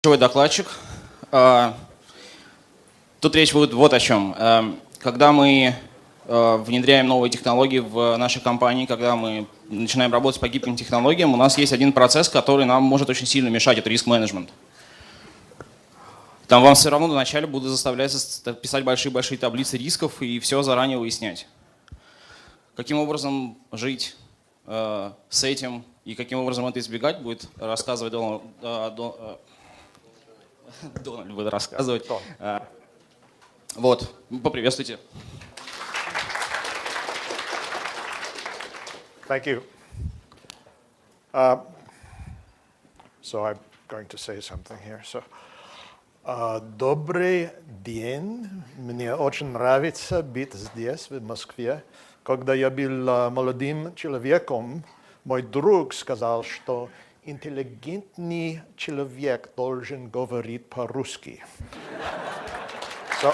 Живой докладчик. Тут речь будет вот о чем. Когда мы внедряем новые технологии в нашей компании, когда мы начинаем работать по гибким технологиям, у нас есть один процесс, который нам может очень сильно мешать, это риск-менеджмент. Там вам все равно вначале будут заставлять писать большие-большие таблицы рисков и все заранее выяснять. Каким образом жить с этим и каким образом это избегать, будет рассказывать Дональд будет рассказывать. Вот, поприветствуйте. Thank you. So I'm going to say something here. So, добрый день. Мне очень нравится быть здесь, в Москве. Когда я был молодым человеком, мой друг сказал, что интеллигентный человек должен говорить по-русски. So,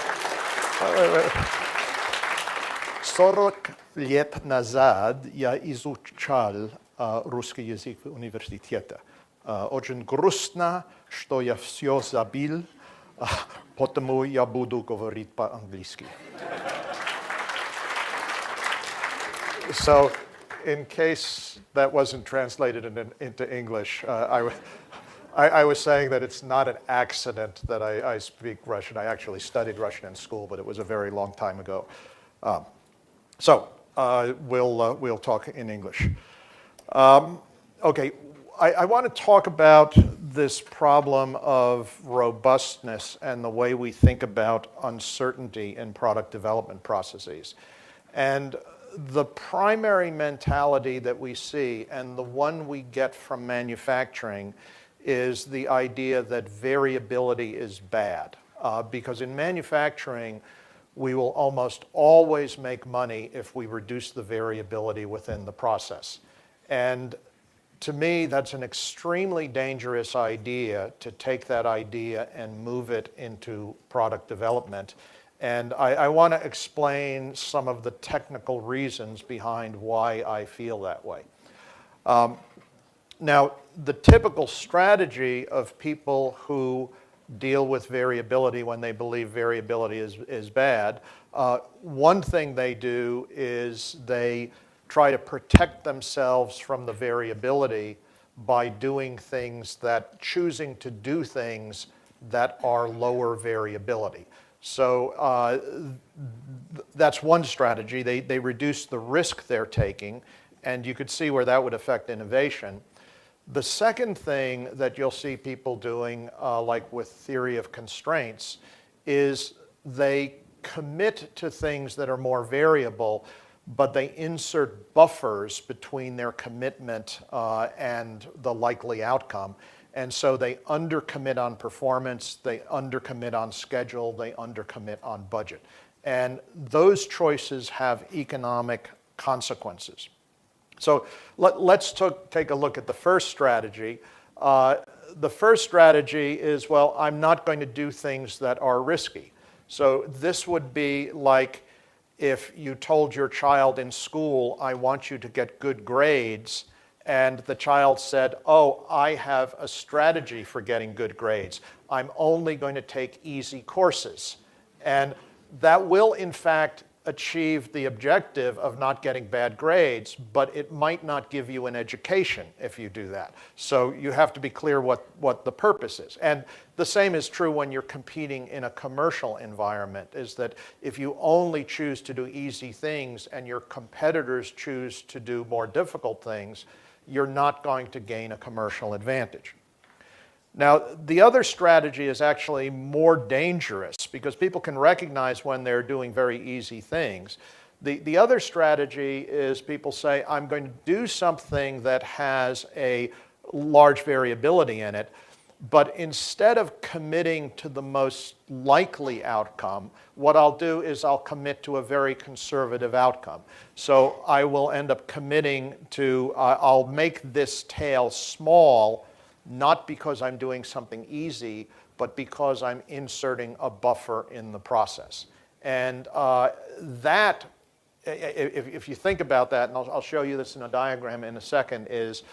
40 лет назад я изучал русский язык в университете. Очень грустно, что я все забил, потому я буду говорить по-английски. So, in case that wasn't translated into English, I was saying that it's not an accident that I speak Russian. I actually studied Russian in school, but it was a very long time ago. So we'll talk in English. Okay, I want to talk about this problem of robustness and the way we think about uncertainty in product development processes. And the primary mentality that we see, and the one we get from manufacturing, is the idea that variability is bad. Because in manufacturing, we will almost always make money if we reduce the variability within the process. And to me, that's an extremely dangerous idea, to take that idea and move it into product development. And I want to explain some of the technical reasons behind why I feel that way. Now, the typical strategy of people who deal with variability when they believe variability is bad, one thing they do is they try to protect themselves from the variability by doing things choosing to do things that are lower variability. So that's one strategy. They reduce the risk they're taking, and you could see where that would affect innovation. The second thing that you'll see people doing, like with theory of constraints, is they commit to things that are more variable, but they insert buffers between their commitment and the likely outcome. And so they undercommit on performance, they undercommit on schedule, they undercommit on budget. And those choices have economic consequences. So let's take a look at the first strategy. The first strategy is, well, I'm not going to do things that are risky. So this would be like if you told your child in school, I want you to get good grades, and the child said, oh, I have a strategy for getting good grades. I'm only going to take easy courses. And that will, in fact, achieve the objective of not getting bad grades, but it might not give you an education if you do that. So you have to be clear what the purpose is. And the same is true when you're competing in a commercial environment, is that if you only choose to do easy things and your competitors choose to do more difficult things, you're not going to gain a commercial advantage. Now, the other strategy is actually more dangerous because people can recognize when they're doing very easy things. The other strategy is people say, I'm going to do something that has a large variability in it, but instead of committing to the most likely outcome, what I'll do is I'll commit to a very conservative outcome. So I will end up committing to, I'll make this tail small, not because I'm doing something easy, but because I'm inserting a buffer in the process. And that, if you think about that, and I'll show you this in a diagram in a second, is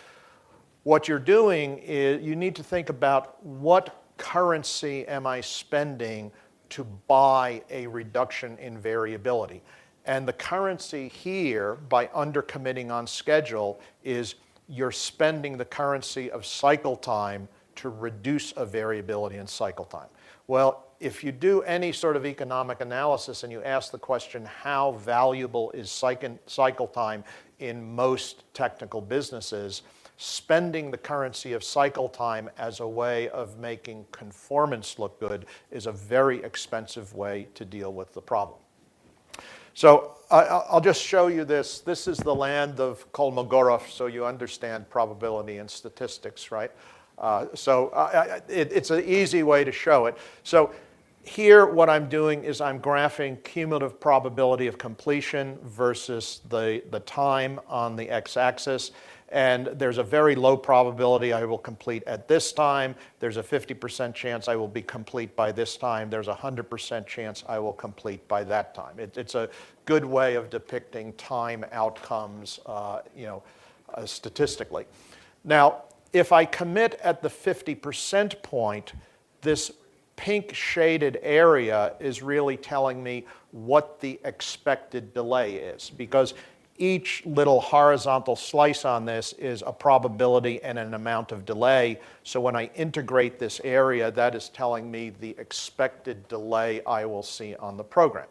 what you're doing is you need to think about what currency am I spending to buy a reduction in variability? And the currency here, by undercommitting on schedule, is you're spending the currency of cycle time to reduce a variability in cycle time. Well, if you do any sort of economic analysis and you ask the question, how valuable is cycle time in most technical businesses, spending the currency of cycle time as a way of making conformance look good is a very expensive way to deal with the problem. So I'll just show you this. This is the land of Kolmogorov, so you understand probability and statistics, right? It's an easy way to show it. So here what I'm doing is I'm graphing cumulative probability of completion versus the time on the x-axis. And there's a very low probability I will complete at this time. There's a 50% chance I will be complete by this time. There's a 100% chance I will complete by that time. It's a good way of depicting time outcomes, statistically. Now, if I commit at the 50% point, this pink shaded area is really telling me what the expected delay is, because each little horizontal slice on this is a probability and an amount of delay. So when I integrate this area, that is telling me the expected delay I will see on the program.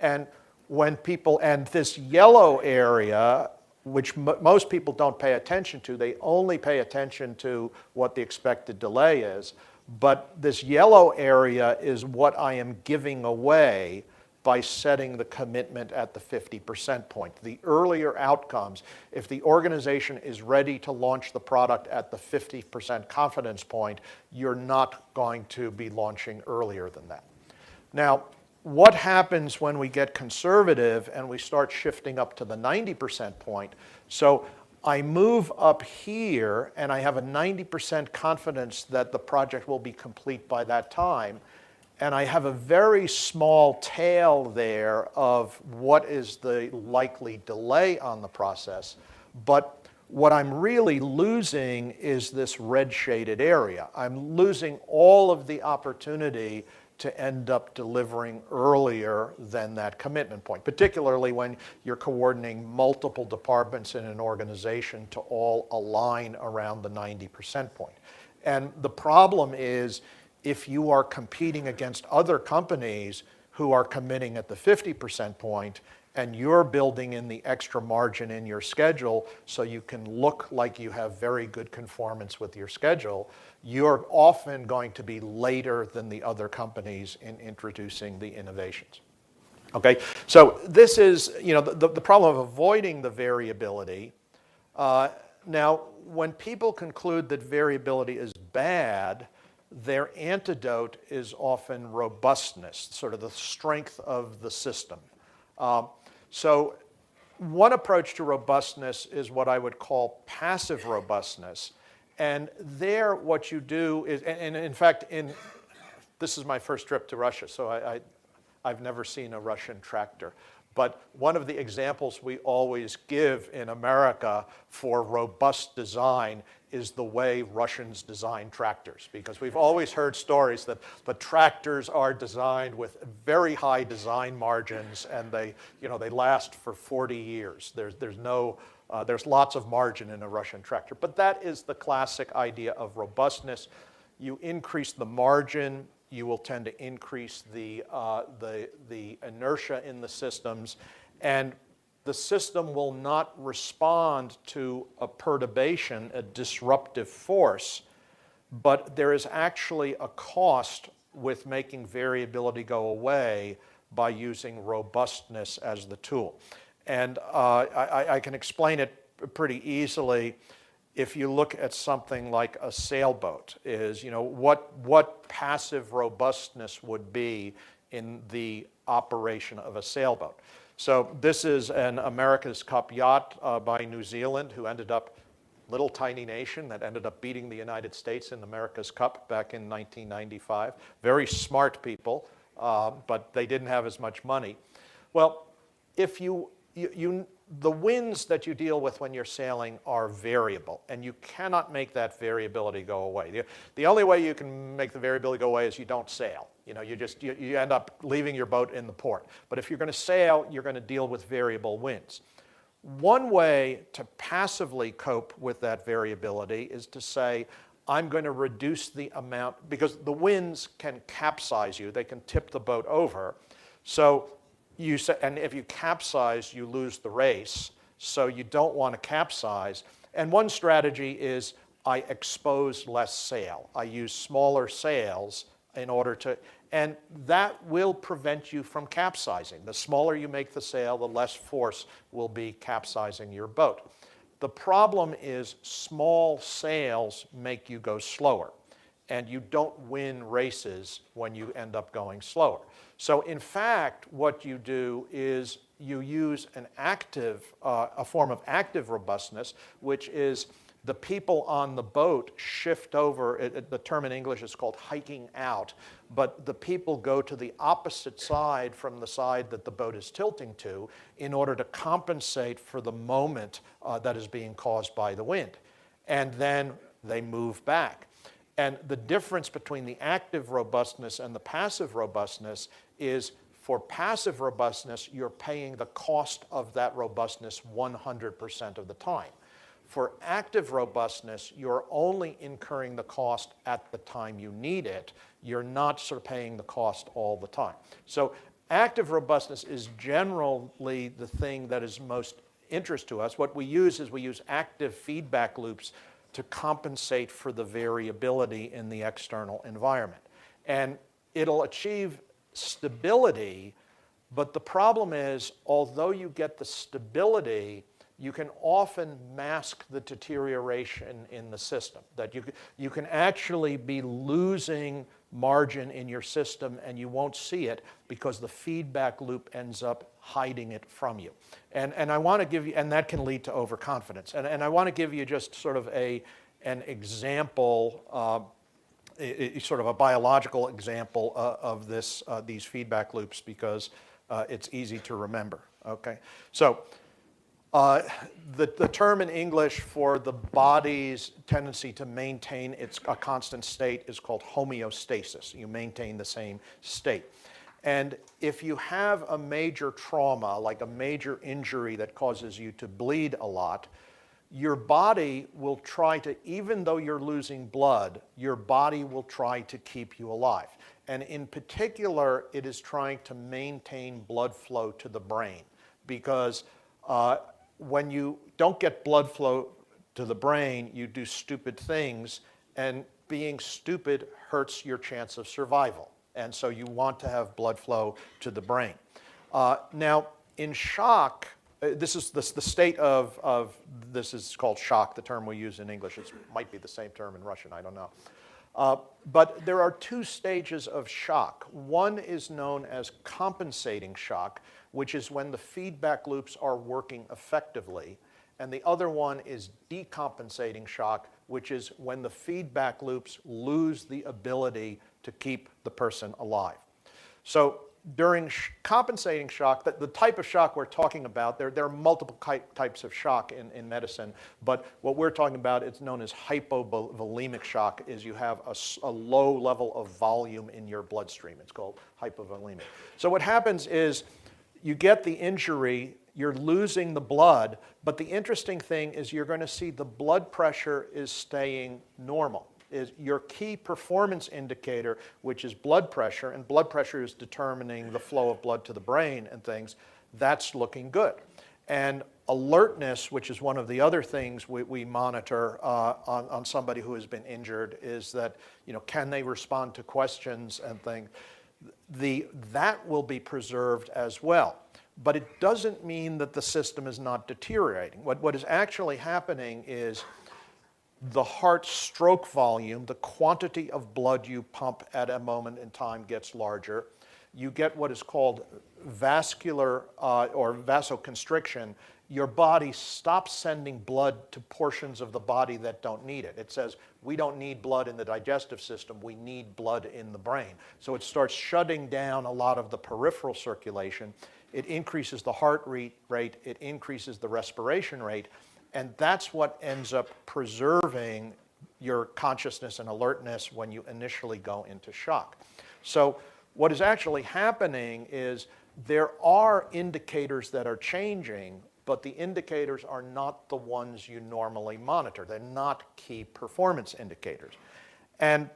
And this yellow area, which most people don't pay attention to, they only pay attention to what the expected delay is. But this yellow area is what I am giving away by setting the commitment at the 50% point. The earlier outcomes, if the organization is ready to launch the product at the 50% confidence point, you're not going to be launching earlier than that. Now, what happens when we get conservative and we start shifting up to the 90% point? So I move up here and I have a 90% confidence that the project will be complete by that time. And I have a very small tail there of what is the likely delay on the process. But what I'm really losing is this red shaded area. I'm losing all of the opportunity to end up delivering earlier than that commitment point, particularly when you're coordinating multiple departments in an organization to all align around the 90% point. And the problem is, if you are competing against other companies who are committing at the 50% point and you're building in the extra margin in your schedule so you can look like you have very good conformance with your schedule, you're often going to be later than the other companies in introducing the innovations. Okay, so this is the problem of avoiding the variability. Now, when people conclude that variability is bad, their antidote is often robustness, sort of the strength of the system. So one approach to robustness is what I would call passive robustness. And there what you do is, and in fact, this is my first trip to Russia, so I've never seen a Russian tractor. But one of the examples we always give in America for robust design is the way Russians design tractors, because we've always heard stories that the tractors are designed with very high design margins and they last for 40 years. There's lots of margin in a Russian tractor, but that is the classic idea of robustness. You increase the margin, you will tend to increase the inertia in the systems, and the system will not respond to a perturbation, a disruptive force, but there is actually a cost with making variability go away by using robustness as the tool. And I can explain it pretty easily. If you look at something like a sailboat, what passive robustness would be in the operation of a sailboat. So this is an America's Cup yacht by New Zealand, who ended up, little tiny nation that ended up beating the United States in the America's Cup back in 1995. Very smart people, but they didn't have as much money. Well, if you the winds that you deal with when you're sailing are variable, and you cannot make that variability go away. The only way you can make the variability go away is you don't sail. You end up leaving your boat in the port. But if you're going to sail, you're going to deal with variable winds. One way to passively cope with that variability is to say, I'm going to reduce the amount, because the winds can capsize you. They can tip the boat over. So you say, and if you capsize, you lose the race. So you don't want to capsize. And one strategy is I expose less sail. I use smaller sails in order to, and that will prevent you from capsizing. The smaller you make the sail, the less force will be capsizing your boat. The problem is small sails make you go slower, and you don't win races when you end up going slower. So in fact, what you do is you use a form of active robustness, which is the people on the boat shift over. The term in English is called hiking out, but the people go to the opposite side from the side that the boat is tilting to in order to compensate for the moment that is being caused by the wind. And then they move back. And the difference between the active robustness and the passive robustness is, for passive robustness, you're paying the cost of that robustness 100% of the time. For active robustness, you're only incurring the cost at the time you need it. You're not sort of paying the cost all the time. So active robustness is generally the thing that is most interest to us. What we use is we use active feedback loops to compensate for the variability in the external environment. And it'll achieve stability, but the problem is, although you get the stability, you can often mask the deterioration in the system. That you can actually be losing margin in your system, and you won't see it because the feedback loop ends up hiding it from you. And I want to give you, and that can lead to overconfidence. And I want to give you just sort of an example, sort of a biological example of these feedback loops, because it's easy to remember. Okay, so the term in English for the body's tendency to maintain a constant state is called homeostasis. You maintain the same state. And if you have a major trauma, like a major injury that causes you to bleed a lot, your body will try to, even though you're losing blood, your body will try to keep you alive. And in particular, it is trying to maintain blood flow to the brain, because when you don't get blood flow to the brain, you do stupid things, and being stupid hurts your chance of survival. And so you want to have blood flow to the brain. Now, in shock, this is the state of this is called shock, the term we use in English. It might be the same term in Russian, I don't know. But there are two stages of shock. One is known as compensating shock, which is when the feedback loops are working effectively. And the other one is decompensating shock, which is when the feedback loops lose the ability to keep the person alive. So during compensating shock, the type of shock we're talking about, there are multiple types of shock in medicine, but what we're talking about, it's known as hypovolemic shock, is you have a low level of volume in your bloodstream. It's called hypovolemic. So what happens is you get the injury, you're losing the blood, but the interesting thing is you're going to see the blood pressure is staying normal. Is your key performance indicator, which is blood pressure, and blood pressure is determining the flow of blood to the brain and things, that's looking good. And alertness, which is one of the other things we monitor on somebody who has been injured, is that, can they respond to questions and things. That will be preserved as well. But it doesn't mean that the system is not deteriorating. What is actually happening is the heart stroke volume, the quantity of blood you pump at a moment in time, gets larger. You get what is called vascular or vasoconstriction. Your body stops sending blood to portions of the body that don't need it. It says, we don't need blood in the digestive system, we need blood in the brain. So it starts shutting down a lot of the peripheral circulation. it increases the heart rate, it increases the respiration rate, and that's what ends up preserving your consciousness and alertness when you initially go into shock. So what is actually happening is there are indicators that are changing, but the indicators are not the ones you normally monitor. They're not key performance indicators. And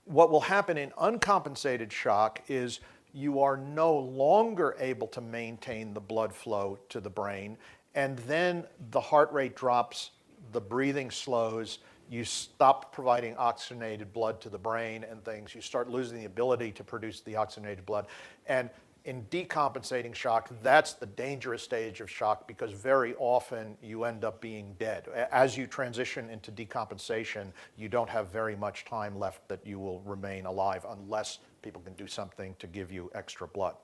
what will happen in uncompensated shock is you are no longer able to maintain the blood flow to the brain, and then the heart rate drops, the breathing slows, you stop providing oxygenated blood to the brain and things, you start losing the ability to produce the oxygenated blood. And in decompensating shock, that's the dangerous stage of shock because very often you end up being dead. As you transition into decompensation, you don't have very much time left that you will remain alive unless people can do something to give you extra blood.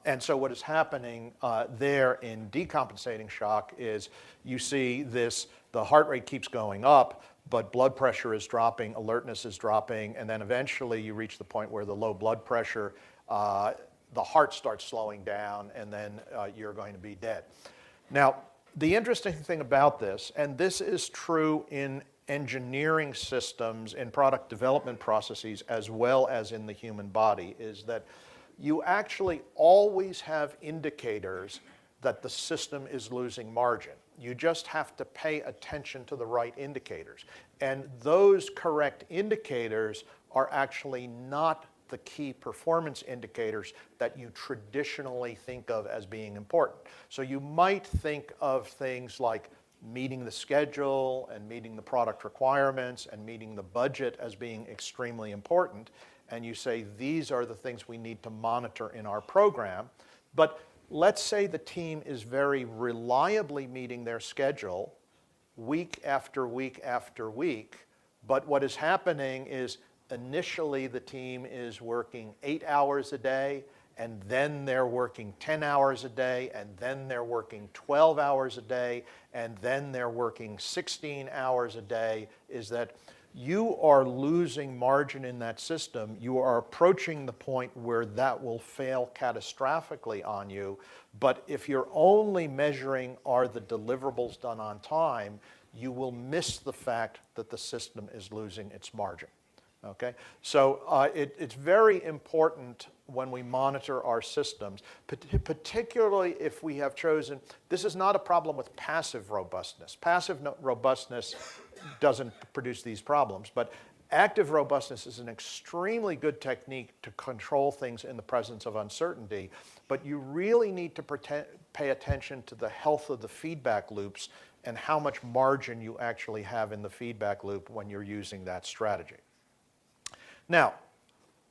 And so what is happening there in decompensating shock is you see this, the heart rate keeps going up, but blood pressure is dropping, alertness is dropping, and then eventually you reach the point where the low blood pressure, the heart starts slowing down, and then you're going to be dead. Now, the interesting thing about this, and this is true in engineering systems, in product development processes, as well as in the human body, is that you actually always have indicators that the system is losing margin. You just have to pay attention to the right indicators. And those correct indicators are actually not the key performance indicators that you traditionally think of as being important. So you might think of things like meeting the schedule and meeting the product requirements and meeting the budget as being extremely important. And you say, these are the things we need to monitor in our program. But let's say the team is very reliably meeting their schedule week after week after week. But what is happening is initially the team is working 8 hours a day, and then they're working 10 hours a day, and then they're working 12 hours a day, and then they're working 16 hours a day, is that you are losing margin in that system. You are approaching the point where that will fail catastrophically on you. But if you're only measuring are the deliverables done on time, you will miss the fact that the system is losing its margin. Okay, so it's very important when we monitor our systems, particularly if we have chosen, this is not a problem with passive robustness. Passive robustness doesn't produce these problems, but active robustness is an extremely good technique to control things in the presence of uncertainty, but you really need to pay attention to the health of the feedback loops and how much margin you actually have in the feedback loop when you're using that strategy. Now,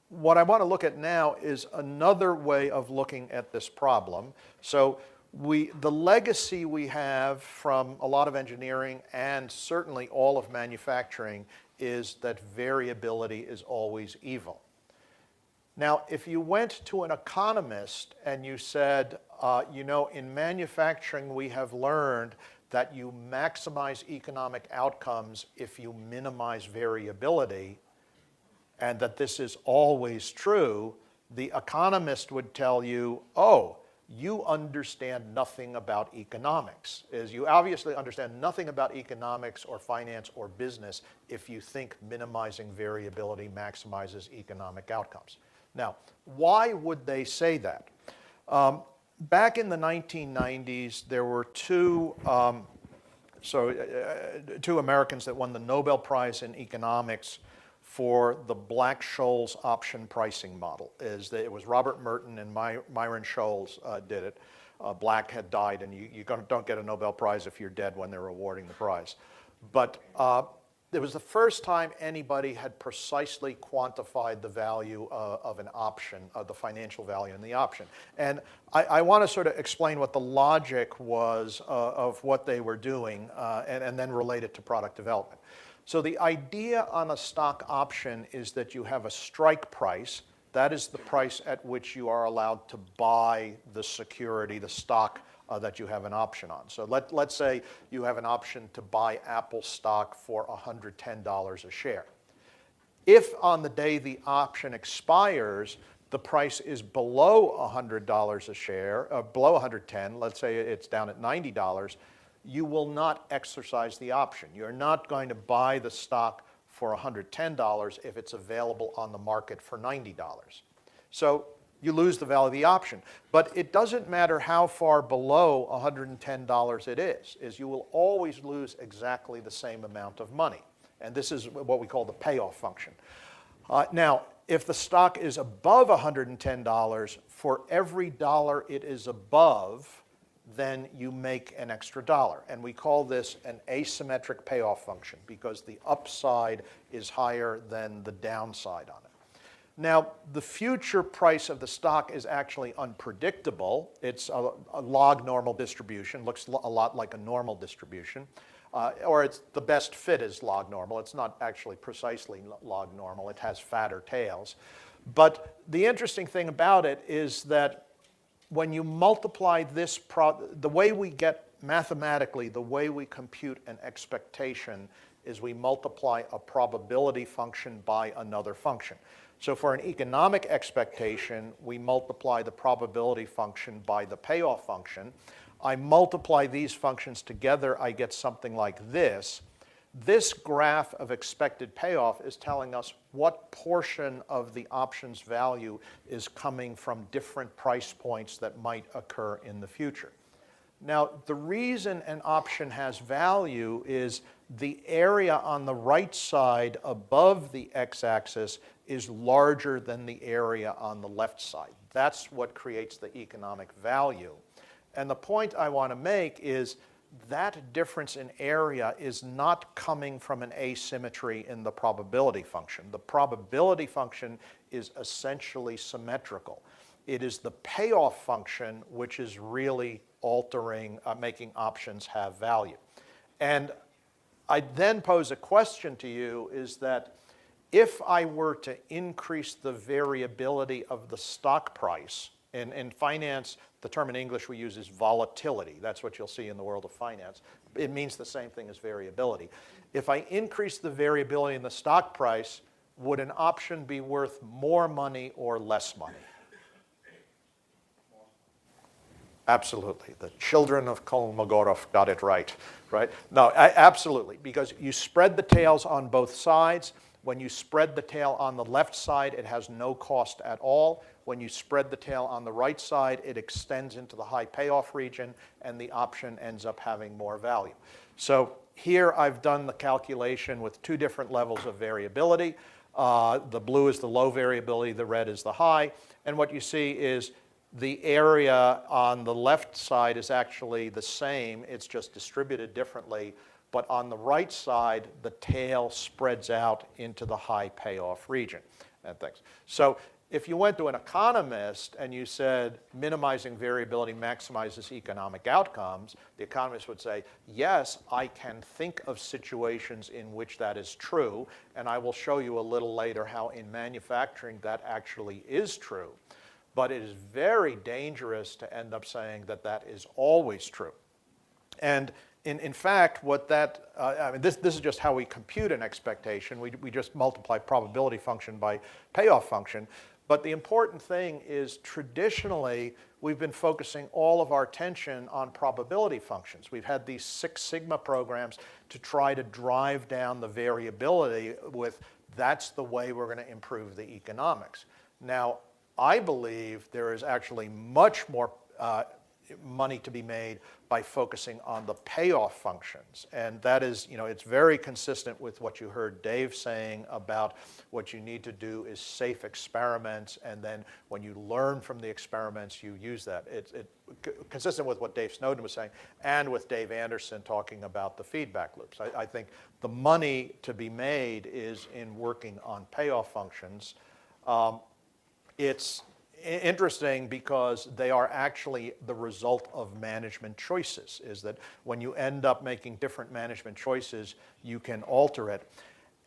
what I want to look at now is another way of looking at this problem. So the legacy we have from a lot of engineering and certainly all of manufacturing is that variability is always evil. Now, if you went to an economist and you said, you know, in manufacturing we have learned that you maximize economic outcomes if you minimize variability, and that this is always true, the economist would tell you, oh, you understand nothing about economics. You obviously understand nothing about economics or finance or business if you think minimizing variability maximizes economic outcomes. Now, why would they say that? Back in the 1990s, there were two Americans that won the Nobel Prize in economics for the Black-Scholes option pricing model. It was Robert Merton and Myron Scholes did it. Black had died, and you don't get a Nobel Prize if you're dead when they're awarding the prize. But it was the first time anybody had precisely quantified the value of an option, the financial value in the option. And I want to sort of explain what the logic was of what they were doing and then relate it to product development. So the idea on a stock option is that you have a strike price. That is the price at which you are allowed to buy the security, the stock that you have an option on. So let's say you have an option to buy Apple stock for $110 a share. If on the day the option expires, the price is below $100 a share, below 110, let's say it's down at $90, you will not exercise the option. You're not going to buy the stock for $110 if it's available on the market for $90. So you lose the value of the option. But it doesn't matter how far below $110 it is you will always lose exactly the same amount of money. And this is what we call the payoff function. Now, if the stock is above $110, for every dollar it is above, then you make an extra dollar. And we call this an asymmetric payoff function because the upside is higher than the downside on it. Now, the future price of the stock is actually unpredictable. It's a log normal distribution, looks a lot like a normal distribution. Or it's the best fit is log normal. It's not actually precisely log normal. It has fatter tails. But the interesting thing about it is that when you multiply this, the way we get mathematically, the way we compute an expectation is we multiply a probability function by another function. So for an economic expectation, we multiply the probability function by the payoff function. I multiply these functions together, I get something like this. This graph of expected payoff is telling us what portion of the option's value is coming from different price points that might occur in the future. Now, the reason an option has value is the area on the right side above the x-axis is larger than the area on the left side. That's what creates the economic value. And the point I want to make is that difference in area is not coming from an asymmetry in the probability function. The probability function is essentially symmetrical. It is the payoff function which is really altering, making options have value. And I then pose a question to you is that if I were to increase the variability of the stock price, in finance, the term in English we use is volatility. That's what you'll see in the world of finance. It means the same thing as variability. If I increase the variability in the stock price, would an option be worth more money or less money? Absolutely. The children of Kolmogorov got it right? No, absolutely, because you spread the tails on both sides. When you spread the tail on the left side, it has no cost at all. When you spread the tail on the right side, it extends into the high payoff region, and the option ends up having more value. So here I've done the calculation with two different levels of variability. The blue is the low variability, the red is the high. And what you see is the area on the left side is actually the same. It's just distributed differently. But on the right side, the tail spreads out into the high payoff region and things. So if you went to an economist and you said minimizing variability maximizes economic outcomes, the economist would say, yes, I can think of situations in which that is true, and I will show you a little later how in manufacturing that actually is true. But it is very dangerous to end up saying that that is always true. And in fact, what that, this is just how we compute an expectation. We just multiply probability function by payoff function. But the important thing is traditionally, we've been focusing all of our attention on probability functions. We've had these Six Sigma programs to try to drive down the variability with that's the way we're going to improve the economics. Now, I believe there is actually much more money to be made by focusing on the payoff functions. And that is, it's very consistent with what you heard Dave saying about what you need to do is safe experiments, and then when you learn from the experiments, you use that. It's consistent with what Dave Snowden was saying and with Dave Anderson talking about the feedback loops. I think the money to be made is in working on payoff functions. It's interesting because they are actually the result of management choices, is that when you end up making different management choices, you can alter it.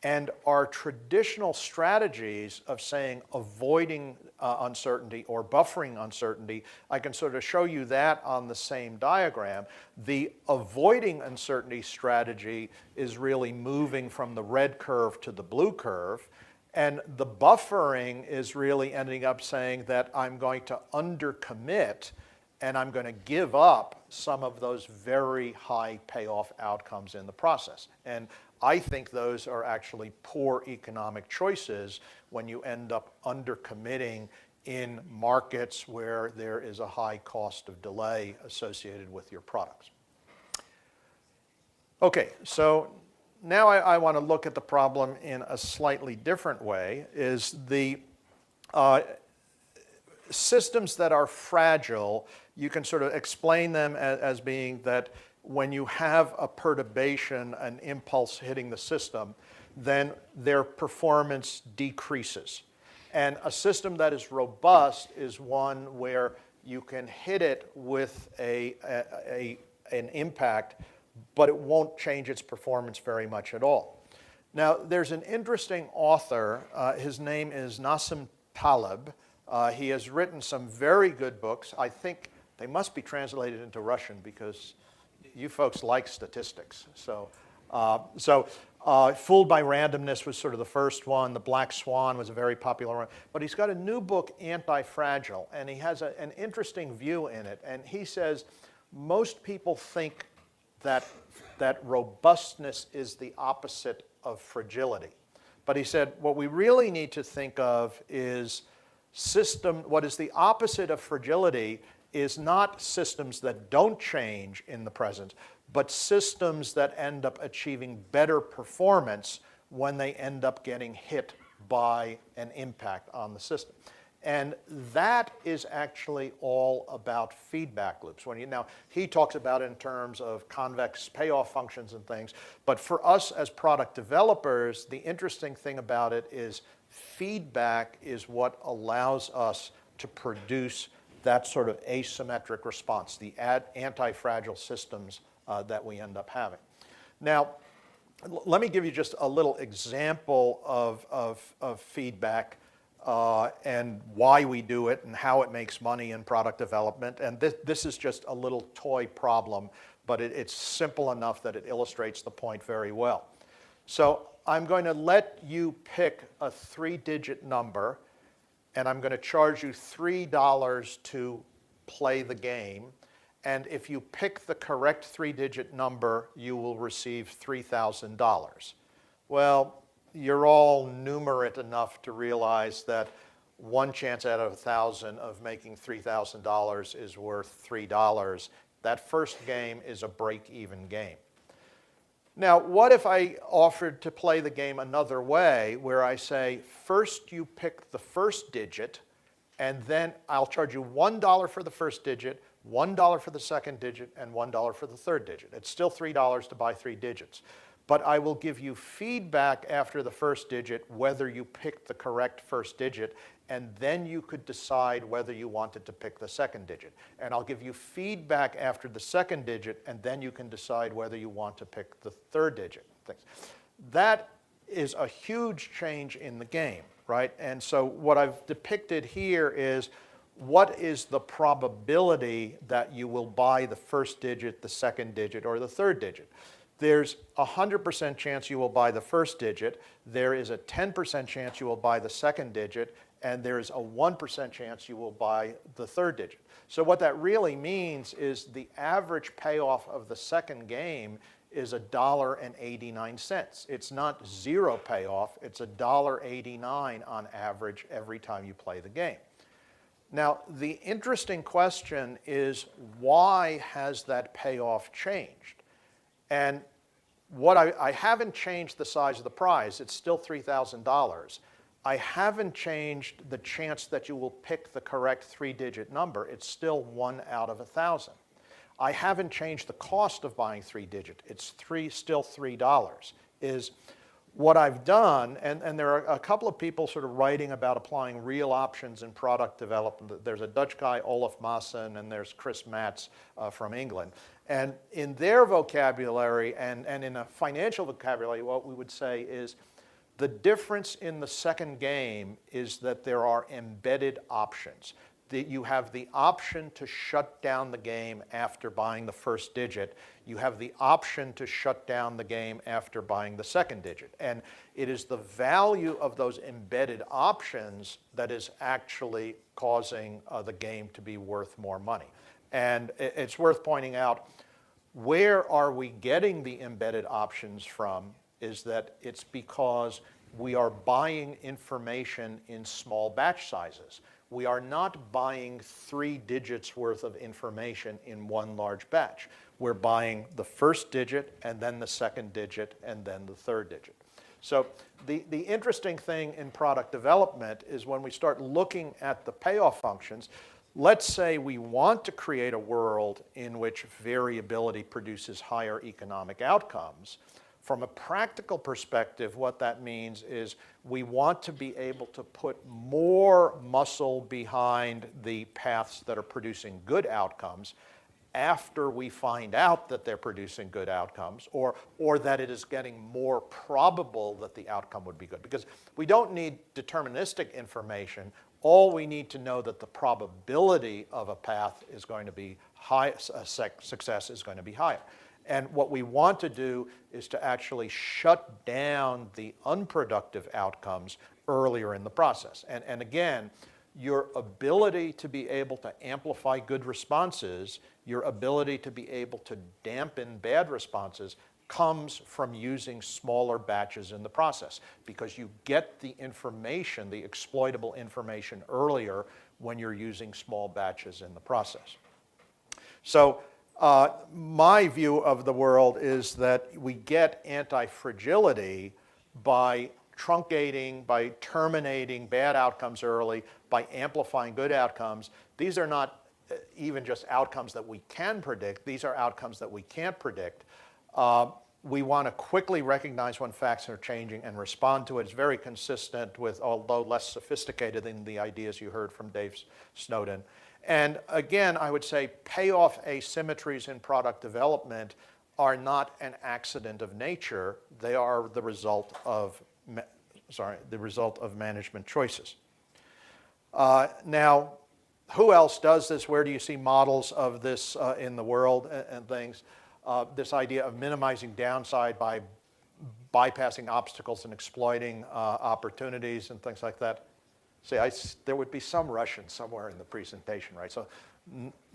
And our traditional strategies of saying avoiding uncertainty or buffering uncertainty, I can sort of show you that on the same diagram. The avoiding uncertainty strategy is really moving from the red curve to the blue curve. And the buffering is really ending up saying that I'm going to undercommit and I'm going to give up some of those very high payoff outcomes in the process. And I think those are actually poor economic choices when you end up undercommitting in markets where there is a high cost of delay associated with your products. Okay, so now I want to look at the problem in a slightly different way, is the systems that are fragile, you can sort of explain them as being that when you have a perturbation, an impulse hitting the system, then their performance decreases. And a system that is robust is one where you can hit it with an impact, but it won't change its performance very much at all. Now, there's an interesting author. His name is Nassim Taleb. He has written some very good books. I think they must be translated into Russian because you folks like statistics. So Fooled by Randomness was sort of the first one. The Black Swan was a very popular one. But he's got a new book, Anti-Fragile, and he has an interesting view in it. And he says most people think that robustness is the opposite of fragility. But he said what we really need to think of is what is the opposite of fragility is not systems that don't change in the present, but systems that end up achieving better performance when they end up getting hit by an impact on the system. And that is actually all about feedback loops. Now, he talks about it in terms of convex payoff functions and things, but for us as product developers, the interesting thing about it is feedback is what allows us to produce that sort of asymmetric response, the anti-fragile systems that we end up having. Now, let me give you just a little example of feedback and why we do it and how it makes money in product development. And this is just a little toy problem, but it's simple enough that it illustrates the point very well. So I'm going to let you pick a 3-digit number, and I'm going to charge you $3 to play the game. And if you pick the correct 3-digit number, you will receive $3,000. Well, you're all numerate enough to realize that one chance out of 1,000 of making $3,000 is worth $3. That first game is a break-even game. Now, what if I offered to play the game another way, where I say, first you pick the first digit, and then I'll charge you $1 for the first digit, $1 for the second digit, and $1 for the third digit. It's still $3 to buy 3 digits. But I will give you feedback after the first digit whether you picked the correct first digit, and then you could decide whether you wanted to pick the second digit. And I'll give you feedback after the second digit, and then you can decide whether you want to pick the third digit. That is a huge change in the game, right? And so what I've depicted here is what is the probability that you will buy the first digit, the second digit, or the third digit. There's a 100% chance you will buy the first digit, there is a 10% chance you will buy the second digit, and there's a 1% chance you will buy the third digit. So what that really means is the average payoff of the second game is $1.89. It's not zero payoff, it's $1.89 on average every time you play the game. Now, the interesting question is, why has that payoff changed? And what I haven't changed the size of the prize, it's still $3,000. I haven't changed the chance that you will pick the correct 3-digit number, it's still 1 out of 1,000. I haven't changed the cost of buying 3-digit, it's still $3. What I've done, and there are a couple of people sort of writing about applying real options in product development. There's a Dutch guy, Olaf Maassen, and there's Chris Matz from England. And in their vocabulary and in a financial vocabulary, what we would say is the difference in the second game is that there are embedded options. you have the option to shut down the game after buying the first digit. You have the option to shut down the game after buying the second digit. And it is the value of those embedded options that is actually causing the game to be worth more money. And it's worth pointing out, where are we getting the embedded options from is that it's because we are buying information in small batch sizes. We are not buying 3 digits worth of information in one large batch. We're buying the first digit and then the second digit and then the third digit. So the interesting thing in product development is when we start looking at the payoff functions, let's say we want to create a world in which variability produces higher economic outcomes. From a practical perspective, what that means is we want to be able to put more muscle behind the paths that are producing good outcomes after we find out that they're producing good outcomes, or that it is getting more probable that the outcome would be good. Because we don't need deterministic information. All we need to know that the probability of a path is going to be high, success is going to be higher. And what we want to do is to actually shut down the unproductive outcomes earlier in the process. And again, your ability to be able to amplify good responses, your ability to be able to dampen bad responses comes from using smaller batches in the process, because you get the information, the exploitable information earlier when you're using small batches in the process. So my view of the world is that we get anti-fragility by truncating, by terminating bad outcomes early, by amplifying good outcomes. These are not even just outcomes that we can predict. These are outcomes that we can't predict. We want to quickly recognize when facts are changing and respond to it. It's very consistent with, although less sophisticated than the ideas you heard from Dave Snowden. And again, I would say payoff asymmetries in product development are not an accident of nature. They are the result of, management choices. Now, who else does this? Where do you see models of this in the world and things? This idea of minimizing downside by bypassing obstacles and exploiting opportunities and things like that. See, there would be some Russian somewhere in the presentation, right? So,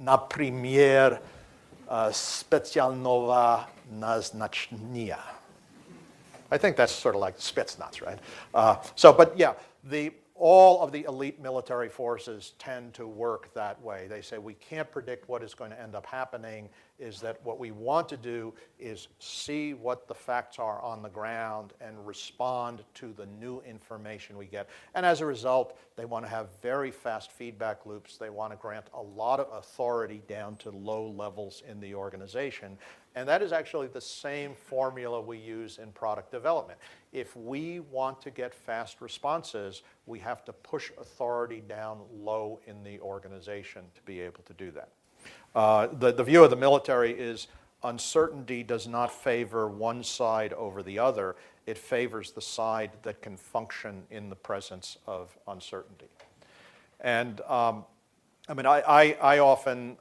например, специального назначения. I think that's sort of like Spetsnaz, right? But yeah, all of the elite military forces tend to work that way. They say we can't predict what is going to end up happening, is that what we want to do is see what the facts are on the ground and respond to the new information we get. And as a result, they want to have very fast feedback loops. They want to grant a lot of authority down to low levels in the organization. And that is actually the same formula we use in product development. If we want to get fast responses, we have to push authority down low in the organization to be able to do that. The view of the military is uncertainty does not favor one side over the other. It favors the side that can function in the presence of uncertainty. And I mean, I often,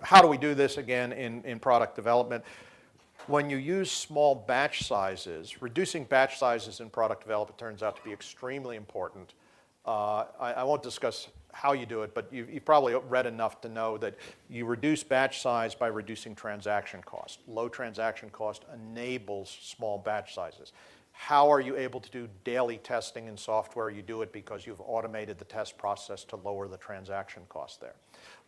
how do we do this again in product development? When you use small batch sizes, reducing batch sizes in product development turns out to be extremely important. I won't discuss how you do it, but you've probably read enough to know that you reduce batch size by reducing transaction cost. Low transaction cost enables small batch sizes. How are you able to do daily testing in software? You do it because you've automated the test process to lower the transaction cost there.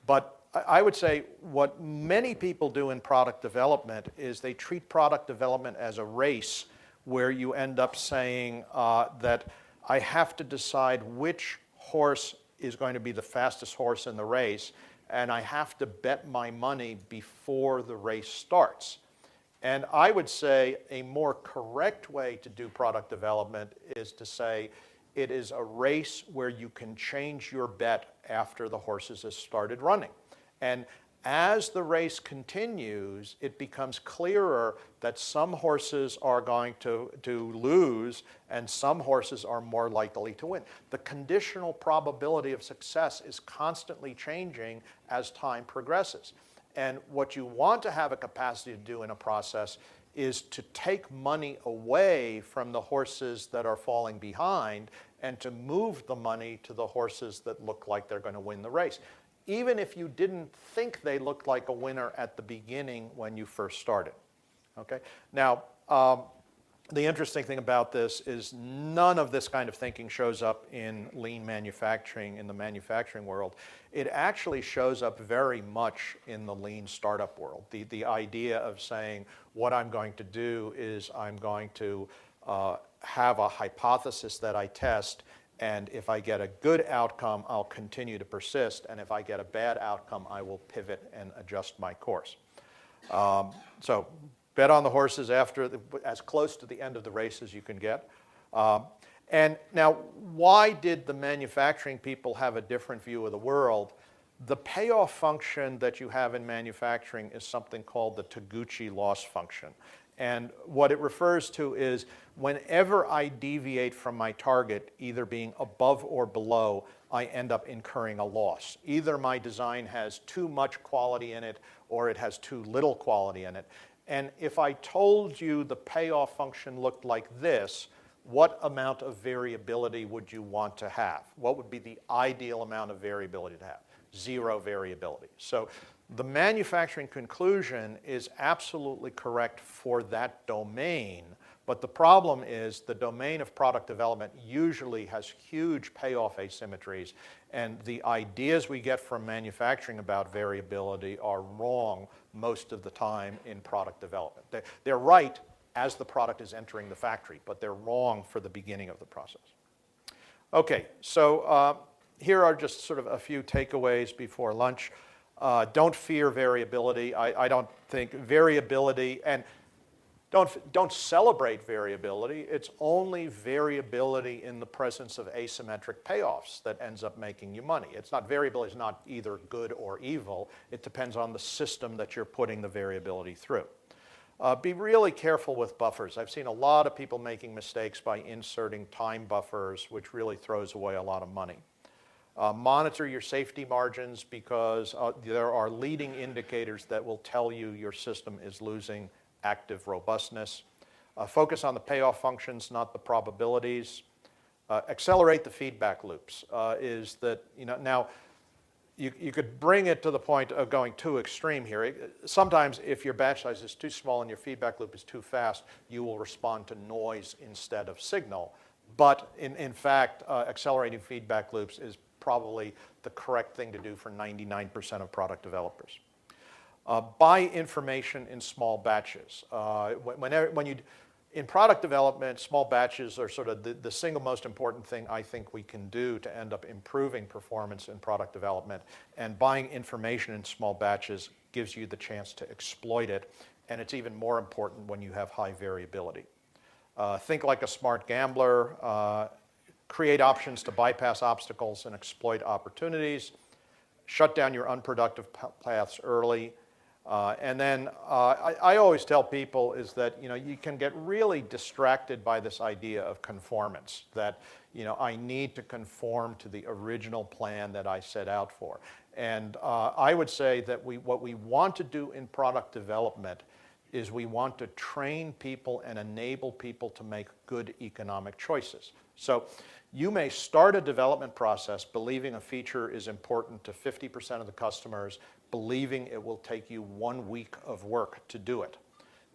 But I would say what many people do in product development is they treat product development as a race where you end up saying that I have to decide which horse is going to be the fastest horse in the race, and I have to bet my money before the race starts. And I would say a more correct way to do product development is to say it is a race where you can change your bet after the horses have started running. And As the race continues, it becomes clearer that some horses are going to lose and some horses are more likely to win. The conditional probability of success is constantly changing as time progresses. And what you want to have a capacity to do in a process is to take money away from the horses that are falling behind and to move the money to the horses that look like they're going to win the race, even if you didn't think they looked like a winner at the beginning when you first started. Okay? Now, the interesting thing about this is none of this kind of thinking shows up in lean manufacturing, in the manufacturing world. It actually shows up very much in the lean startup world. The idea of saying, what I'm going to do is I'm going to have a hypothesis that I test, and if I get a good outcome, I'll continue to persist, and if I get a bad outcome, I will pivot and adjust my course. So bet on the horses as close to the end of the race as you can get. And now, why did the manufacturing people have a different view of the world? The payoff function that you have in manufacturing is something called the Taguchi loss function. And what it refers to is whenever I deviate from my target, either being above or below, I end up incurring a loss. Either my design has too much quality in it or it has too little quality in it. And if I told you the payoff function looked like this, what amount of variability would you want to have? What would be the ideal amount of variability to have? 0 variability. So the manufacturing conclusion is absolutely correct for that domain, but the problem is the domain of product development usually has huge payoff asymmetries, and the ideas we get from manufacturing about variability are wrong most of the time in product development. They're right as the product is entering the factory, but they're wrong for the beginning of the process. Okay, so here are just sort of a few takeaways before lunch. Don't fear variability. I don't think variability, and don't celebrate variability. It's only variability in the presence of asymmetric payoffs that ends up making you money. It's not, variability is not either good or evil. It depends on the system that you're putting the variability through. Be really careful with buffers. I've seen a lot of people making mistakes by inserting time buffers, which really throws away a lot of money. Monitor your safety margins because there are leading indicators that will tell you your system is losing active robustness. Focus on the payoff functions, not the probabilities. Accelerate the feedback loops. Is that, now you could bring it to the point of going too extreme here. Sometimes if your batch size is too small and your feedback loop is too fast, you will respond to noise instead of signal. But in fact, accelerating feedback loops is probably the correct thing to do for 99% of product developers. Buy information in small batches. In product development, small batches are sort of the single most important thing I think we can do to end up improving performance in product development. And buying information in small batches gives you the chance to exploit it. And it's even more important when you have high variability. Think like a smart gambler. Create options to bypass obstacles and exploit opportunities. Shut down your unproductive paths early. And then I always tell people is that you can get really distracted by this idea of conformance, that I need to conform to the original plan that I set out for. And I would say that what we want to do in product development is we want to train people and enable people to make good economic choices. So you may start a development process believing a feature is important to 50% of the customers, believing it will take you 1 week of work to do it.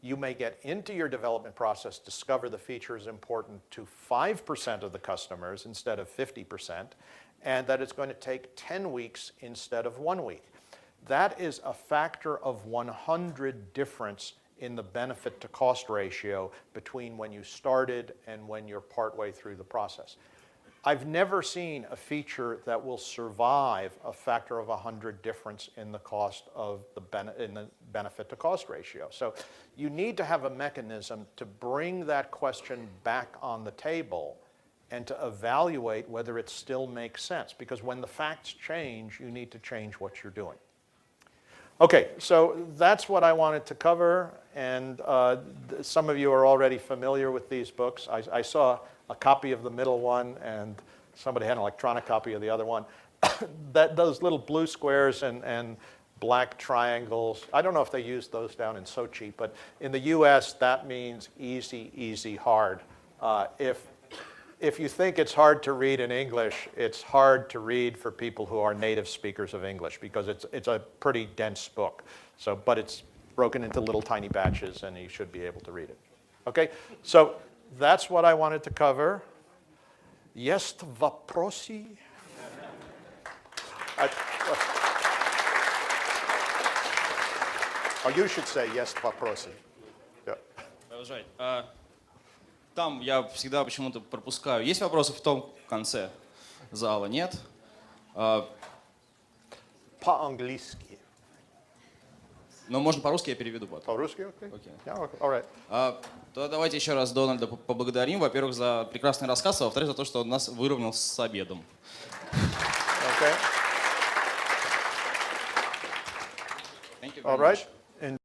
You may get into your development process, discover the feature is important to 5% of the customers instead of 50%, and that it's going to take 10 weeks instead of 1 week. That is a factor of 100 difference in the benefit to cost ratio between when you started and when you're partway through the process. I've never seen a feature that will survive a factor of 100 difference in the cost of the benefit to cost ratio. So you need to have a mechanism to bring that question back on the table and to evaluate whether it still makes sense. Because when the facts change, you need to change what you're doing. Okay, so that's what I wanted to cover, and some of you are already familiar with these books. I saw a copy of the middle one, and somebody had an electronic copy of the other one. Those little blue squares and black triangles, I don't know if they use those down in Sochi, but in the US that means easy, easy, hard. If you think it's hard to read in English, it's hard to read for people who are native speakers of English because it's a pretty dense book. So, but it's broken into little tiny batches and you should be able to read it. Okay, so that's what I wanted to cover. Jest вопросы? Or you should say есть вопросы. Yeah. Продолжать. Там я всегда почему-то пропускаю. Есть вопросы в том конце зала? Нет? По-английски. Но можно по-русски, я переведу потом. По-русски? Okay. Окей. Yeah, all right. То давайте еще раз Дональда поблагодарим. Во-первых, за прекрасный рассказ, а во-вторых, за то, что он нас выровнял с обедом. Okay. Thank you very All right. much.